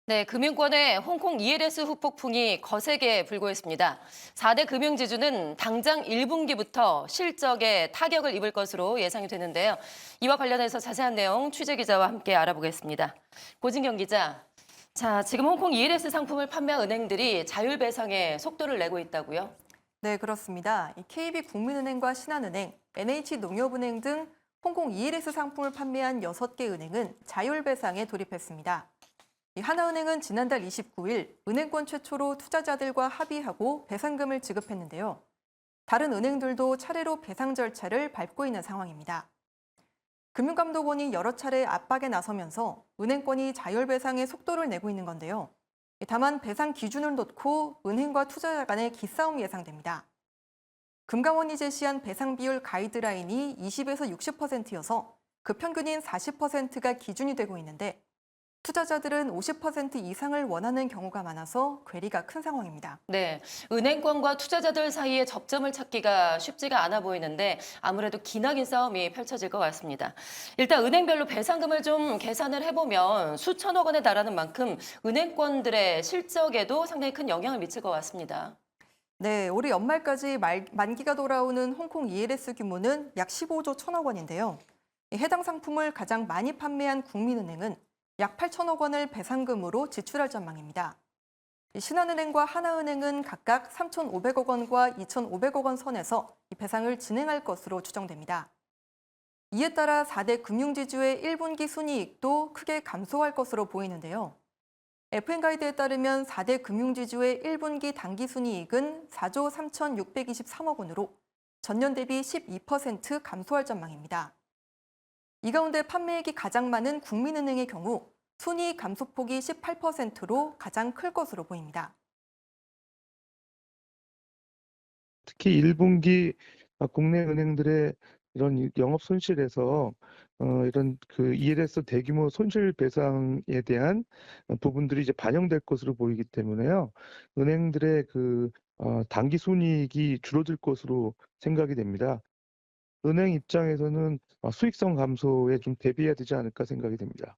네, 금융권의 홍콩 ELS 후폭풍이 거세게 불고 있습니다. 4대 금융지주는 당장 1분기부터 실적에 타격을 입을 것으로 예상이 되는데요. 이와 관련해서 자세한 내용 취재 기자와 함께 알아보겠습니다. 고진경 기자, 자, 지금 홍콩 ELS 상품을 판매한 은행들이 자율 배상에 속도를 내고 있다고요? 네, 그렇습니다. KB국민은행과 신한은행, NH농협은행 등 홍콩 ELS 상품을 판매한 6개 은행은 자율배상에 돌입했습니다. 하나은행은 지난달 29일 은행권 최초로 투자자들과 합의하고 배상금을 지급했는데요. 다른 은행들도 차례로 배상 절차를 밟고 있는 상황입니다. 금융감독원이 여러 차례 압박에 나서면서 은행권이 자율배상에 속도를 내고 있는 건데요. 다만 배상 기준을 놓고 은행과 투자자 간의 기싸움이 예상됩니다. 금감원이 제시한 배상 비율 가이드라인이 20에서 60%여서 그 평균인 40%가 기준이 되고 있는데 투자자들은 50% 이상을 원하는 경우가 많아서 괴리가 큰 상황입니다. 네, 은행권과 투자자들 사이에 접점을 찾기가 쉽지가 않아 보이는데 아무래도 기나긴 싸움이 펼쳐질 것 같습니다. 일단 은행별로 배상금을 좀 계산을 해보면 수천억 원에 달하는 만큼 은행권들의 실적에도 상당히 큰 영향을 미칠 것 같습니다. 네, 올해 연말까지 만기가 돌아오는 홍콩 ELS 규모는 약 15조 1천억 원인데요. 해당 상품을 가장 많이 판매한 국민은행은 약 8천억 원을 배상금으로 지출할 전망입니다. 신한은행과 하나은행은 각각 3,500억 원과 2,500억 원 선에서 이 배상을 진행할 것으로 추정됩니다. 이에 따라 4대 금융지주의 1분기 순이익도 크게 감소할 것으로 보이는데요. FN가이드에 따르면 4대 금융지주의 1분기 당기순이익은 4조 3,623억 원으로 전년 대비 12% 감소할 전망입니다. 이 가운데 판매액이 가장 많은 국민은행의 경우 순이익 감소폭이 18%로 가장 클 것으로 보입니다. 특히 1분기 국내 은행들의 이런 영업 손실에서 이런 그 ELS 대규모 손실 배상에 대한 부분들이 이제 반영될 것으로 보이기 때문에요. 은행들의 그 단기 순이익이 줄어들 것으로 생각이 됩니다. 은행 입장에서는 수익성 감소에 좀 대비해야 되지 않을까 생각이 됩니다.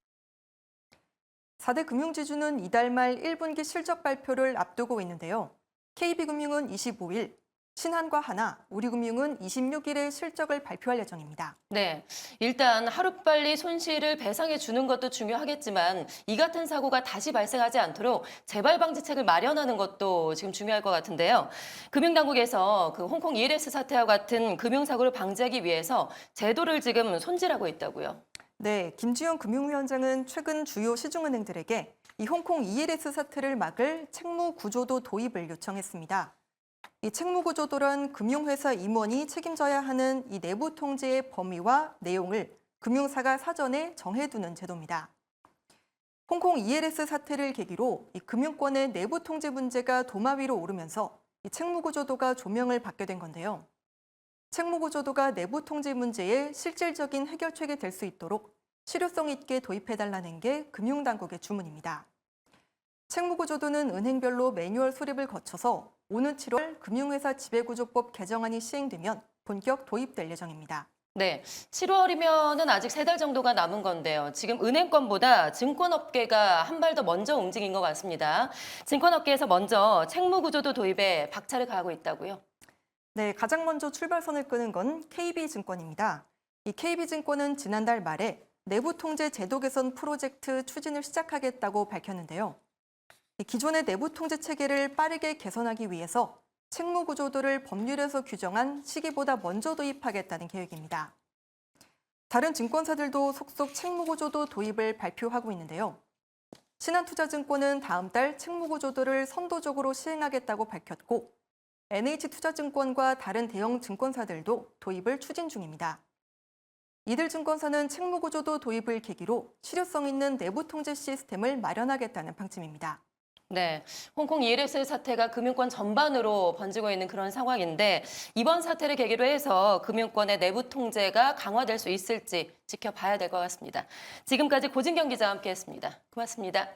4대 금융지주는 이달 말 1분기 실적 발표를 앞두고 있는데요. KB금융은 25일, 신한과 하나, 우리금융은 26일에 실적을 발표할 예정입니다. 네, 일단 하루빨리 손실을 배상해 주는 것도 중요하겠지만 이 같은 사고가 다시 발생하지 않도록 재발 방지책을 마련하는 것도 지금 중요할 것 같은데요. 금융당국에서 그 홍콩 ELS 사태와 같은 금융사고를 방지하기 위해서 제도를 지금 손질하고 있다고요. 네, 김주영 금융위원장은 최근 주요 시중은행들에게 이 홍콩 ELS 사태를 막을 책무구조도 도입을 요청했습니다. 이 책무구조도란 금융회사 임원이 책임져야 하는 이 내부 통제의 범위와 내용을 금융사가 사전에 정해두는 제도입니다. 홍콩 ELS 사태를 계기로 이 금융권의 내부 통제 문제가 도마 위로 오르면서 이 책무구조도가 조명을 받게 된 건데요. 책무구조도가 내부 통제 문제의 실질적인 해결책이 될 수 있도록 실효성 있게 도입해달라는 게 금융당국의 주문입니다. 책무구조도는 은행별로 매뉴얼 수립을 거쳐서 오는 7월 금융회사 지배구조법 개정안이 시행되면 본격 도입될 예정입니다. 네, 7월이면은 아직 3달 정도가 남은 건데요. 지금 은행권보다 증권업계가 한 발 더 먼저 움직인 것 같습니다. 증권업계에서 먼저 책무구조도 도입에 박차를 가하고 있다고요. 네, 가장 먼저 출발선을 끄는 건 KB증권입니다. 이 KB증권은 지난달 말에 내부 통제 제도 개선 프로젝트 추진을 시작하겠다고 밝혔는데요. 기존의 내부 통제 체계를 빠르게 개선하기 위해서 책무구조도를 법률에서 규정한 시기보다 먼저 도입하겠다는 계획입니다. 다른 증권사들도 속속 책무구조도 도입을 발표하고 있는데요. 신한투자증권은 다음 달 책무구조도를 선도적으로 시행하겠다고 밝혔고 NH투자증권과 다른 대형 증권사들도 도입을 추진 중입니다. 이들 증권사는 책무구조도 도입을 계기로 실효성 있는 내부 통제 시스템을 마련하겠다는 방침입니다. 네, 홍콩 ELS 사태가 금융권 전반으로 번지고 있는 그런 상황인데 이번 사태를 계기로 해서 금융권의 내부 통제가 강화될 수 있을지 지켜봐야 될 것 같습니다. 지금까지 고진경 기자와 함께했습니다. 고맙습니다.